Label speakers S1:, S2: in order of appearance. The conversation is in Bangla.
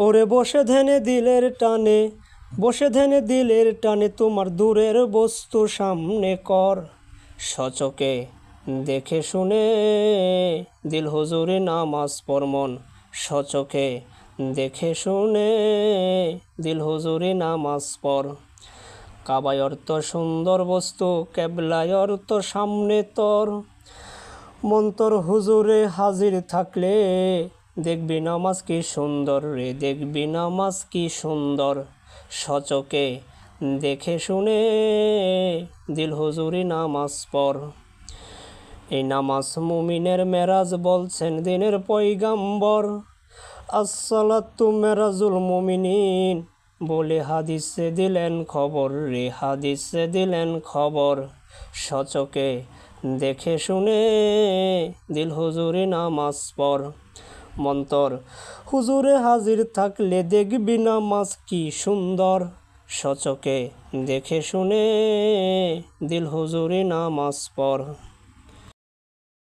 S1: ওরে বসে ধ্যানে দিলের টানে, বসে ধ্যানে দিলের টানে, তোমার দূরের বস্তু সামনে কর। সচকে দেখে শুনে দিল হুজুরে নামাজ পড় মন। সচকে দেখে শুনে দিল হুজুরে নামাজ পড়। কাবায় অর্থ সুন্দর বস্তু, কেবলায় অর্থ সামনে তোর। মন্তর হুজুরে হাজির থাকলে দেখবি নামাজ কি সুন্দর রে, দেখবি নামাজ কি সুন্দর। সচকে দেখে শুনে দিল হুজুরি নামাজ পড়। এই নামাজ মুমিনের মেরাজ বলছেন দিনের পয়গাম্বর। আসসালাতু মেরাজুল মুমিনিন বলে হাদিসে দিলেন খবর রে, হাদিসে দিলেন খবর। সচকে দেখে শুনে দিল হুজুরে নামাজ পড়। মন্তর হুজুরে হাজির থাকলে দেখবি নামাজ কি সুন্দর। সচকে দেখে শুনে দিল হুজুরে নামাজ পড়।